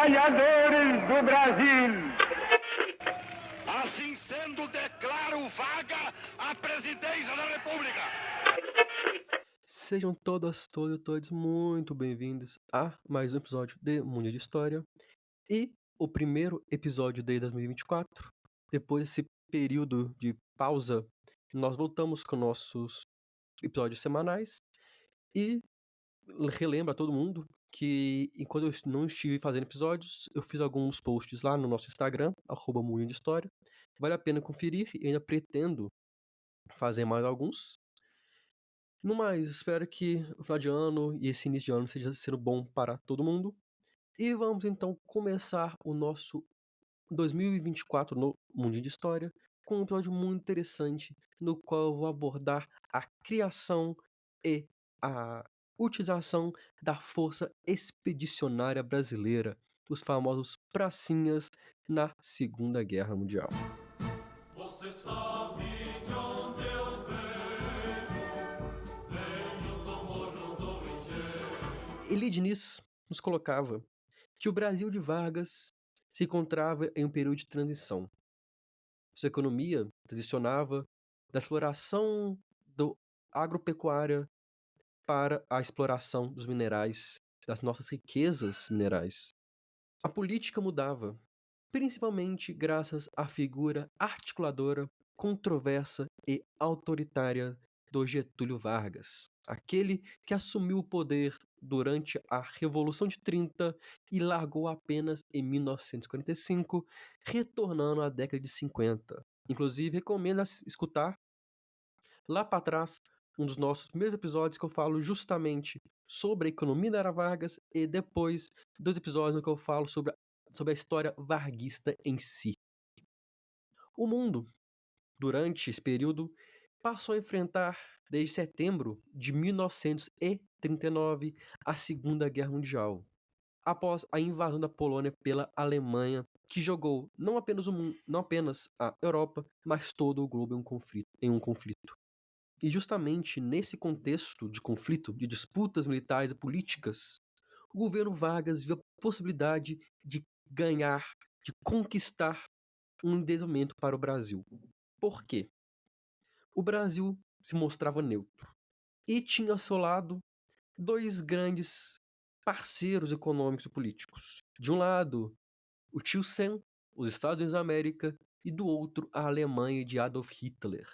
trabalhadores do Brasil. Assim sendo, declaro vaga a presidência da República. Sejam todos muito bem-vindos a mais um episódio de Mundo de História e o primeiro episódio de 2024. Depois desse período de pausa, nós voltamos com nossos episódios semanais e relembro a todo mundo que enquanto eu não estive fazendo episódios, eu fiz alguns posts lá no nosso Instagram, @Mundo de História. Vale a pena conferir e ainda pretendo fazer mais alguns. No mais, espero que o final de ano e esse início de ano seja sendo bom para todo mundo. E vamos então começar o nosso 2024 no Mundo de História com um episódio muito interessante no qual eu vou abordar a criação e a utilização da Força Expedicionária Brasileira, os famosos pracinhas, na Segunda Guerra Mundial. Você sabe de onde eu venho do morro do engenho. Eli Diniz nos colocava que o Brasil de Vargas se encontrava em um período de transição. Sua economia transicionava da exploração do agropecuária para a exploração dos minerais, das nossas riquezas minerais. A política mudava, principalmente graças à figura articuladora, controversa e autoritária do Getúlio Vargas, aquele que assumiu o poder durante a Revolução de 30 e largou apenas em 1945, retornando à década de 50. Inclusive, recomendo escutar lá para trás um dos nossos primeiros episódios que eu falo justamente sobre a economia da Era Vargas e depois 2 episódios no que eu falo sobre a história varguista em si. O mundo, durante esse período, passou a enfrentar, desde setembro de 1939, a Segunda Guerra Mundial, após a invasão da Polônia pela Alemanha, que jogou não apenas a Europa, mas todo o globo em um conflito. E justamente nesse contexto de conflito, de disputas militares e políticas, o governo Vargas viu a possibilidade de ganhar, de conquistar um desenvolvimento para o Brasil. Por quê? O Brasil se mostrava neutro e tinha ao seu lado 2 grandes parceiros econômicos e políticos. De um lado, o tio Sam, os Estados Unidos da América, e do outro, a Alemanha de Adolf Hitler.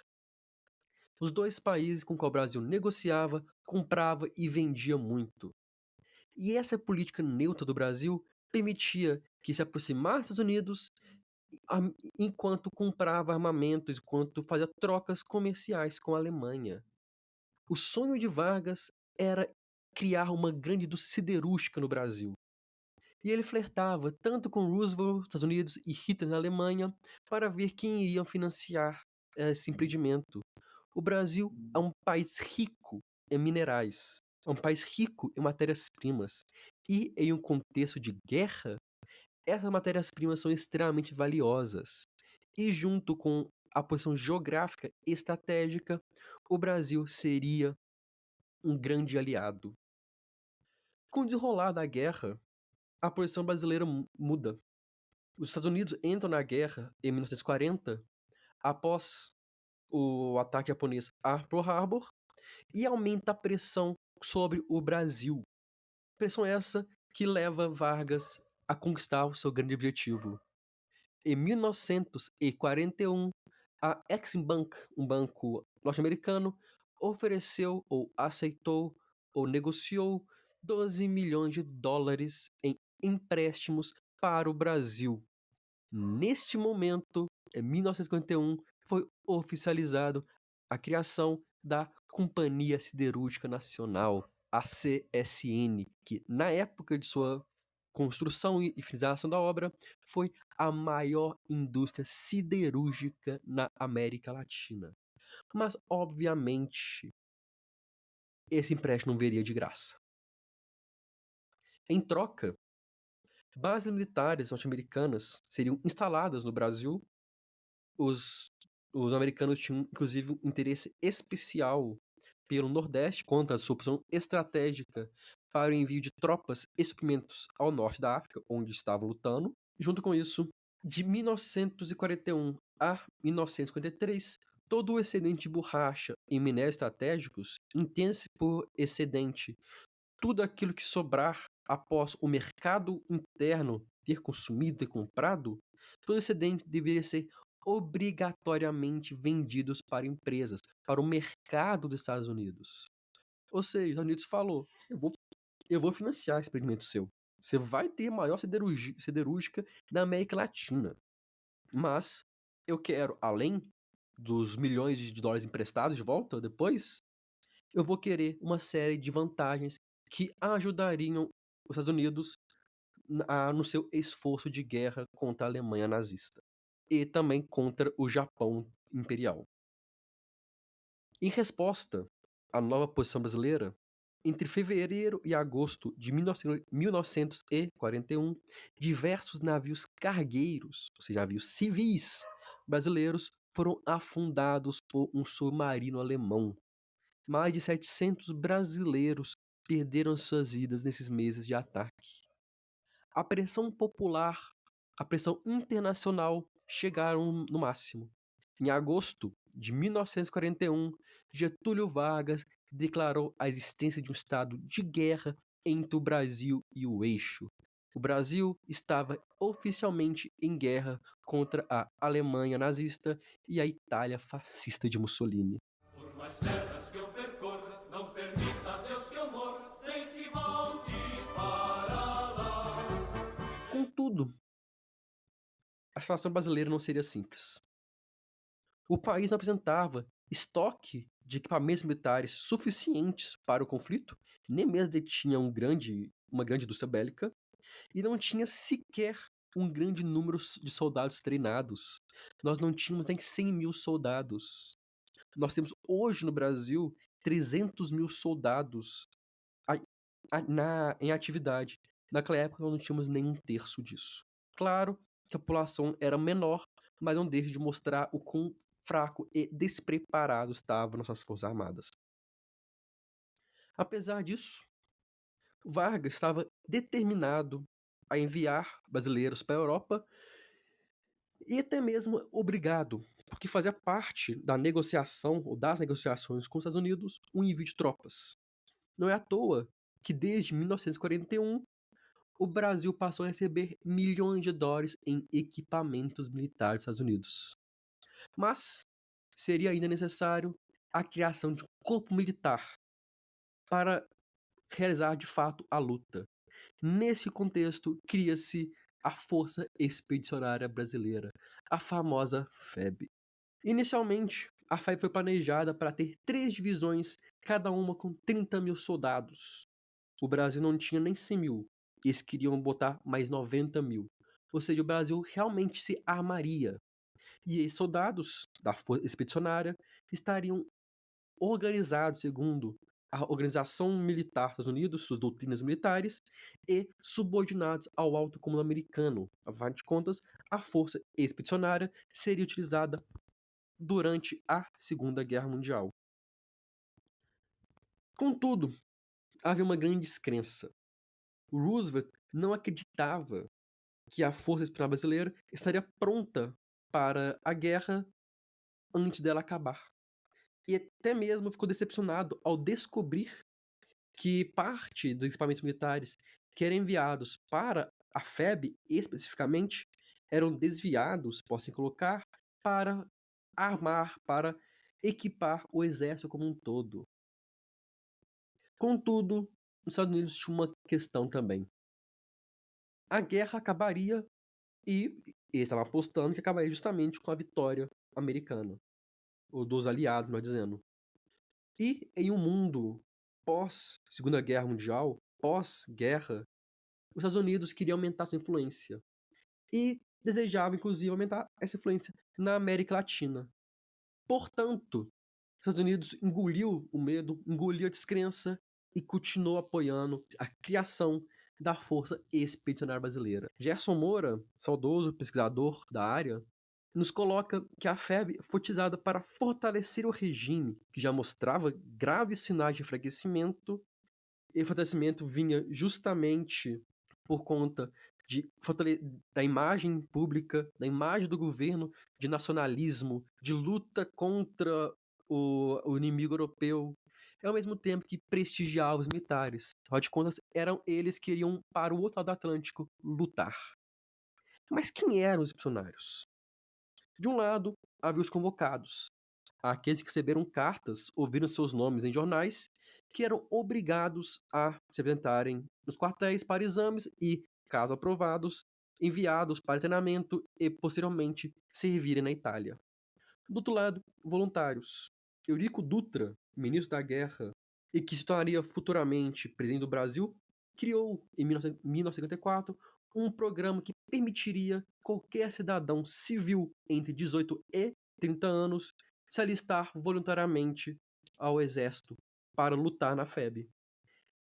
Os 2 países com que o Brasil negociava, comprava e vendia muito. E essa política neutra do Brasil permitia que se aproximasse dos Estados Unidos enquanto comprava armamentos, enquanto fazia trocas comerciais com a Alemanha. O sonho de Vargas era criar uma grande indústria siderúrgica no Brasil. E ele flertava tanto com Roosevelt, Estados Unidos, e Hitler na Alemanha para ver quem iria financiar esse empreendimento. O Brasil é um país rico em minerais, é um país rico em matérias-primas. E em um contexto de guerra, essas matérias-primas são extremamente valiosas. E junto com a posição geográfica e estratégica, o Brasil seria um grande aliado. Com o desenrolar da guerra, a posição brasileira muda. Os Estados Unidos entram na guerra em 1940, após o ataque japonês a Pearl Harbor, e aumenta a pressão sobre o Brasil. Pressão essa que leva Vargas a conquistar o seu grande objetivo. Em 1941, a Exim Bank, um banco norte-americano, ofereceu ou aceitou ou negociou 12 milhões de dólares em empréstimos para o Brasil. Neste momento, em 1951, foi oficializado a criação da Companhia Siderúrgica Nacional, a CSN, que na época de sua construção e finalização da obra foi a maior indústria siderúrgica na América Latina. Mas, obviamente, esse empréstimo não viria de graça. Em troca, bases militares norte-americanas seriam instaladas no Brasil. Os americanos tinham, inclusive, um interesse especial pelo Nordeste contra a sua opção estratégica para o envio de tropas e suprimentos ao norte da África, onde estavam lutando. Junto com isso, de 1941 a 1953, todo o excedente de borracha e minérios estratégicos, entende-se por excedente tudo aquilo que sobrar após o mercado interno ter consumido e comprado, todo excedente deveria ser obrigatoriamente vendidos para empresas, para o mercado dos Estados Unidos. Ou seja, os Estados Unidos falou, eu vou financiar esse empreendimento seu. Você vai ter a maior siderúrgica da América Latina. Mas eu quero, além dos milhões de dólares emprestados de volta depois, eu vou querer uma série de vantagens que ajudariam os Estados Unidos no seu esforço de guerra contra a Alemanha nazista e também contra o Japão imperial. Em resposta à nova posição brasileira, entre fevereiro e agosto de 1941, diversos navios cargueiros, ou seja, navios civis brasileiros, foram afundados por um submarino alemão. Mais de 700 brasileiros perderam suas vidas nesses meses de ataque. A pressão popular, a pressão internacional chegaram no máximo. Em agosto de 1941, Getúlio Vargas declarou a existência de um estado de guerra entre o Brasil e o Eixo. O Brasil estava oficialmente em guerra contra a Alemanha nazista e a Itália fascista de Mussolini. Por mais terras que eu percorra, não permita a Deus que eu morra, sem que volte para lá. Contudo, a situação brasileira não seria simples. O país não apresentava estoque de equipamentos militares suficientes para o conflito, nem mesmo detinha uma grande indústria bélica, e não tinha sequer um grande número de soldados treinados. Nós não tínhamos nem 100 mil soldados. Nós temos hoje no Brasil 300 mil soldados em atividade. Naquela época nós não tínhamos nem um terço disso. Claro que a população era menor, mas não deixa de mostrar o quão fraco e despreparado estavam nossas forças armadas. Apesar disso, Vargas estava determinado a enviar brasileiros para a Europa e até mesmo obrigado, porque fazia parte da negociação ou das negociações com os Estados Unidos o envio de tropas. Não é à toa que desde 1941 o Brasil passou a receber milhões de dólares em equipamentos militares dos Estados Unidos. Mas seria ainda necessário a criação de um corpo militar para realizar de fato a luta. Nesse contexto, cria-se a Força Expedicionária Brasileira, a famosa FEB. Inicialmente, a FEB foi planejada para ter 3 divisões, cada uma com 30 mil soldados. O Brasil não tinha nem 100 mil, eles queriam botar mais 90 mil. Ou seja, o Brasil realmente se armaria. E esses soldados da Força Expedicionária estariam organizados segundo a organização militar dos Estados Unidos, suas doutrinas militares, e subordinados ao alto comando americano. Afinal de contas, a Força Expedicionária seria utilizada durante a Segunda Guerra Mundial. Contudo, havia uma grande descrença. O Roosevelt não acreditava que a Força Expedicionária Brasileira estaria pronta para a guerra antes dela acabar. E até mesmo ficou decepcionado ao descobrir que parte dos equipamentos militares que eram enviados para a FEB, especificamente, eram desviados, posso colocar, para armar, para equipar o exército como um todo. Contudo, os Estados Unidos tinham uma questão também. A guerra acabaria e eles estavam apostando que acabaria justamente com a vitória americana, ou dos aliados, melhor dizendo. E em um mundo pós-Segunda Guerra Mundial, pós-guerra, os Estados Unidos queriam aumentar sua influência. E desejavam, inclusive, aumentar essa influência na América Latina. Portanto, os Estados Unidos engoliu o medo, engoliu a descrença e continuou apoiando a criação da Força Expedicionária Brasileira. Gerson Moura, saudoso pesquisador da área, nos coloca que a FEB foi utilizada para fortalecer o regime, que já mostrava graves sinais de enfraquecimento, e o fortalecimento vinha justamente por conta da imagem pública, da imagem do governo, de nacionalismo, de luta contra o inimigo europeu, e ao mesmo tempo que prestigiava os militares. Afinal de contas, eram eles que iriam para o outro lado do Atlântico lutar. Mas quem eram os expedicionários? De um lado, havia os convocados, aqueles que receberam cartas ouvindo seus nomes em jornais, que eram obrigados a se apresentarem nos quartéis para exames e, caso aprovados, enviados para treinamento e, posteriormente, servirem na Itália. Do outro lado, voluntários. Eurico Dutra, ministro da Guerra e que se tornaria futuramente presidente do Brasil, criou, em 1954, um programa que permitiria qualquer cidadão civil entre 18 e 30 anos se alistar voluntariamente ao exército para lutar na FEB.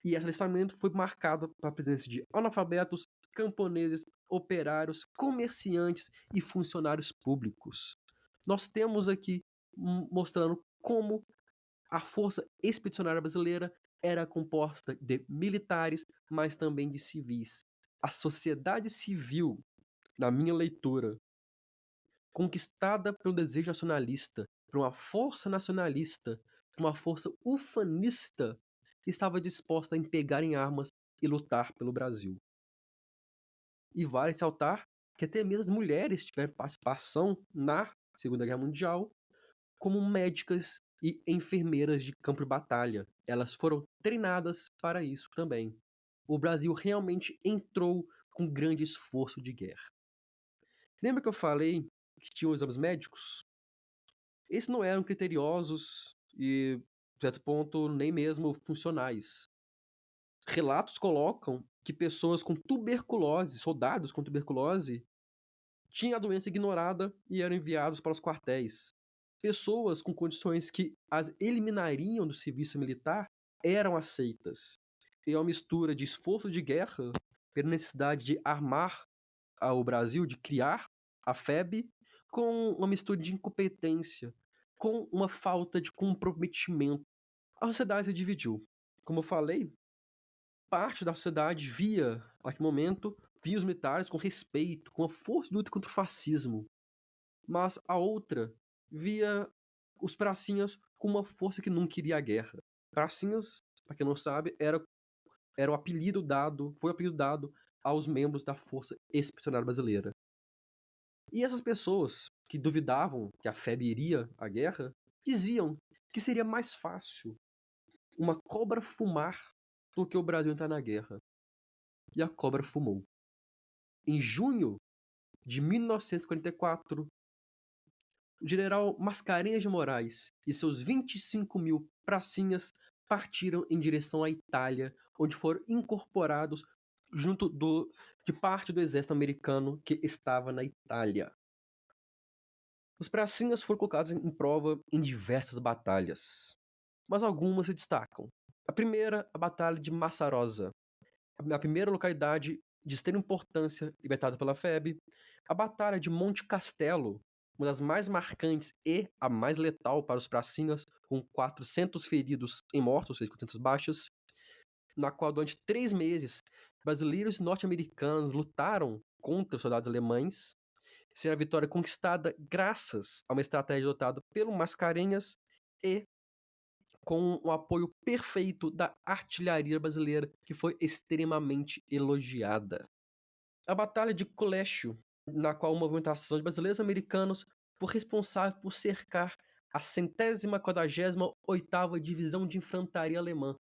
E esse alistamento foi marcado pela presença de analfabetos, camponeses, operários, comerciantes e funcionários públicos. Nós temos aqui mostrando como a Força Expedicionária Brasileira era composta de militares, mas também de civis. A sociedade civil, na minha leitura, conquistada pelo desejo nacionalista, por uma força nacionalista, por uma força ufanista, estava disposta a empegar em armas e lutar pelo Brasil. E vale ressaltar que até mesmo as mulheres tiveram participação na Segunda Guerra Mundial como médicas e enfermeiras de campo de batalha. Elas foram treinadas para isso também. O Brasil realmente entrou com grande esforço de guerra. Lembra que eu falei que tinham exames médicos? Esses não eram criteriosos e, de certo ponto, nem mesmo funcionais. Relatos colocam que pessoas com tuberculose, soldados com tuberculose, tinham a doença ignorada e eram enviados para os quartéis. Pessoas com condições que as eliminariam do serviço militar eram aceitas. E é uma mistura de esforço de guerra, pela necessidade de armar o Brasil, de criar a FEB, com uma mistura de incompetência, com uma falta de comprometimento. A sociedade se dividiu. Como eu falei, parte da sociedade via, naquele momento, via os militares com respeito, com a força de luta contra o fascismo. Mas a outra via os pracinhas com uma força que não queria a guerra. Pracinhas, para quem não sabe, era o apelido dado, foi o apelido dado aos membros da Força Expedicionária Brasileira. E essas pessoas que duvidavam que a FEB iria à guerra, diziam que seria mais fácil uma cobra fumar do que o Brasil entrar na guerra. E a cobra fumou. Em junho de 1944, o general Mascarenhas de Moraes e seus 25 mil pracinhas partiram em direção à Itália, onde foram incorporados junto de parte do exército americano que estava na Itália. Os pracinhas foram colocados em prova em diversas batalhas, mas algumas se destacam. A primeira, a Batalha de Massarosa, a primeira localidade de extrema importância libertada pela FEB, a Batalha de Monte Castelo, uma das mais marcantes e a mais letal para os pracinhas, com 400 feridos e mortos, ou seja, 400 baixas, na qual durante 3 meses brasileiros e norte-americanos lutaram contra os soldados alemães, sendo a vitória conquistada graças a uma estratégia adotada pelo Mascarenhas e com o apoio perfeito da artilharia brasileira, que foi extremamente elogiada. A Batalha de Colechio, na qual a movimentação de brasileiros e americanos foi responsável por cercar a 148ª Divisão de Infantaria Alemã,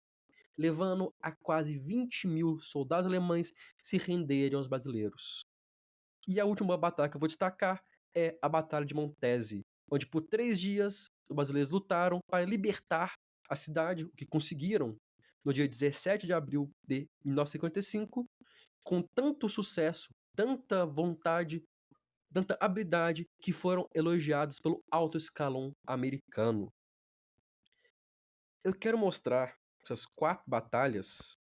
levando a quase 20 mil soldados alemães se renderem aos brasileiros. E a última batalha que eu vou destacar é a Batalha de Montese, onde por 3 dias os brasileiros lutaram para libertar a cidade, o que conseguiram no dia 17 de abril de 1955, com tanto sucesso, tanta vontade, tanta habilidade, que foram elogiados pelo alto escalão americano. Eu quero mostrar essas 4 batalhas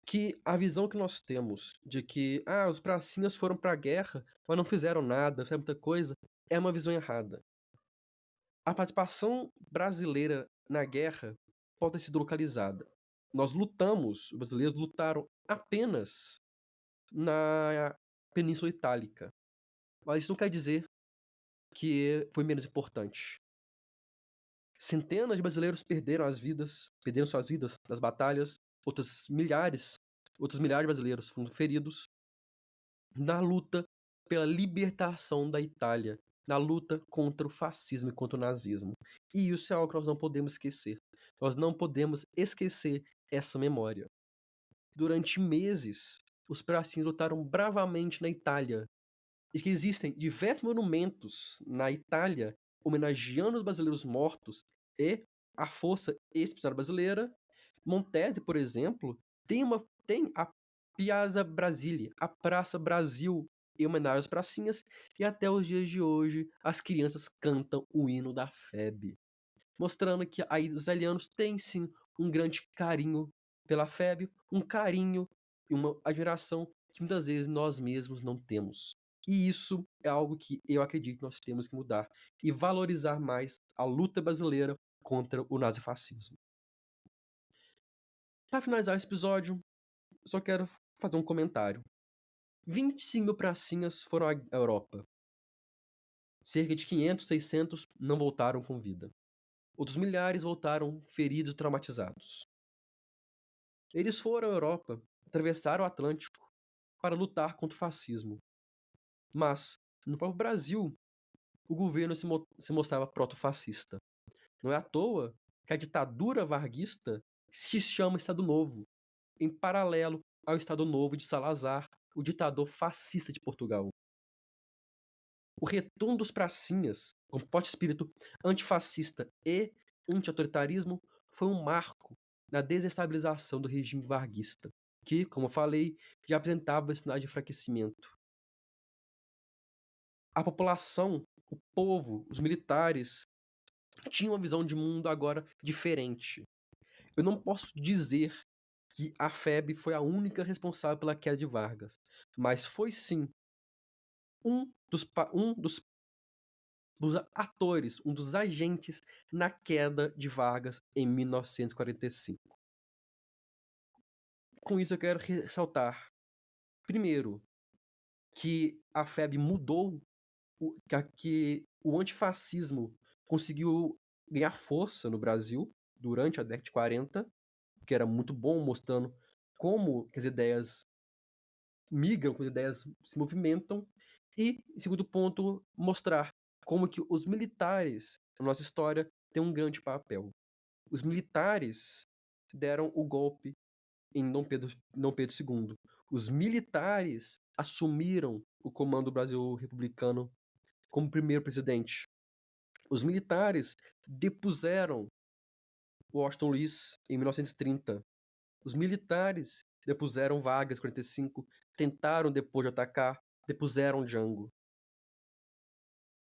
que a visão que nós temos de que os pracinhas foram para a guerra, mas não fizeram nada, fizeram muita coisa, é uma visão errada. A participação brasileira na guerra pode ter sido localizada. Os brasileiros lutaram apenas na Península Itálica. Mas isso não quer dizer que foi menos importante. Centenas de brasileiros perderam suas vidas nas batalhas, outros milhares de brasileiros foram feridos na luta pela libertação da Itália, na luta contra o fascismo e contra o nazismo. E isso é algo que nós não podemos esquecer. Nós não podemos esquecer essa memória. Durante meses, os pracinhos lutaram bravamente na Itália, e que existem diversos monumentos na Itália homenageando os brasileiros mortos e a força expedicionária brasileira. Montese, por exemplo, tem a Piazza Brasile, a Praça Brasil, em homenagem às pracinhas, e até os dias de hoje as crianças cantam o hino da FEB, mostrando que aí os italianos têm sim um grande carinho pela FEB, um carinho e uma admiração que muitas vezes nós mesmos não temos. E isso é algo que eu acredito que nós temos que mudar e valorizar mais a luta brasileira contra o nazifascismo. Para finalizar esse episódio, eu só quero fazer um comentário. 25 mil pracinhas foram à Europa. Cerca de 500, 600 não voltaram com vida. Outros milhares voltaram feridos e traumatizados. Eles foram à Europa, atravessaram o Atlântico para lutar contra o fascismo. Mas, no próprio Brasil, o governo se mostrava proto-fascista. Não é à toa que a ditadura varguista se chama Estado Novo, em paralelo ao Estado Novo de Salazar, o ditador fascista de Portugal. O retorno dos pracinhas, com forte espírito antifascista e anti-autoritarismo, foi um marco na desestabilização do regime varguista, que, como eu falei, já apresentava sinais de enfraquecimento. A população, o povo, os militares, tinham uma visão de mundo agora diferente. Eu não posso dizer que a FEB foi a única responsável pela queda de Vargas, mas foi sim um dos atores, um dos agentes na queda de Vargas em 1945. Com isso eu quero ressaltar, primeiro, que a FEB mudou, que o antifascismo conseguiu ganhar força no Brasil durante a década de 40, que era muito bom, mostrando como as ideias migram, como as ideias se movimentam, e, em segundo ponto, mostrar como que os militares, na nossa história, têm um grande papel. Os militares deram o golpe em Dom Pedro II. Os militares assumiram o comando do Brasil republicano como primeiro presidente. Os militares depuseram Washington Luiz em 1930. Os militares depuseram Vargas em 45, tentaram depois de atacar, depuseram Jango.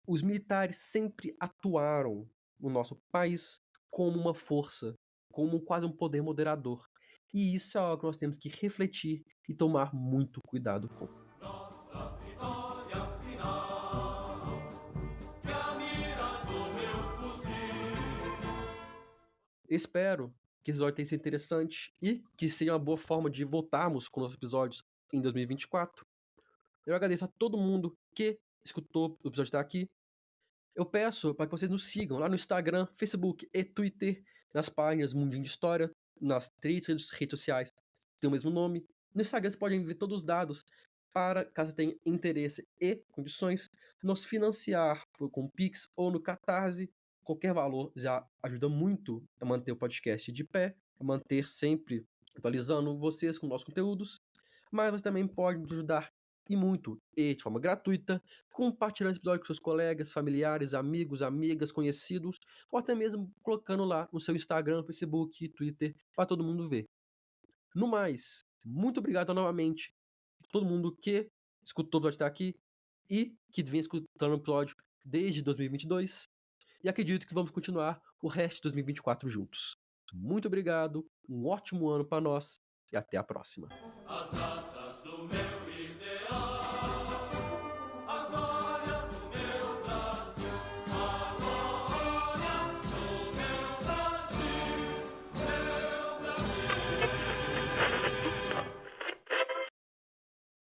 Os militares sempre atuaram no nosso país como uma força, como quase um poder moderador. E isso é algo que nós temos que refletir e tomar muito cuidado com. Nossa vitória final, que a mira do meu fuzil. Espero que esse episódio tenha sido interessante e que seja uma boa forma de voltarmos com nossos episódios em 2024. Eu agradeço a todo mundo que escutou o episódio até aqui. Eu peço para que vocês nos sigam lá no Instagram, Facebook e Twitter, nas páginas Mundinho de História, nas 3 redes sociais tem o mesmo nome. No Instagram vocês podem ver todos os dados para, caso tenha interesse e condições, nos financiar com Pix ou no Catarse. Qualquer valor já ajuda muito a manter o podcast de pé, a manter sempre atualizando vocês com nossos conteúdos. Mas você também pode nos ajudar e muito, e de forma gratuita, compartilhando esse episódio com seus colegas, familiares, amigos, amigas, conhecidos, ou até mesmo colocando lá no seu Instagram, Facebook, Twitter, para todo mundo ver. No mais, muito obrigado novamente a todo mundo que escutou o episódio até aqui e que vem escutando o episódio desde 2022. E acredito que vamos continuar o resto de 2024 juntos. Muito obrigado, um ótimo ano para nós e até a próxima.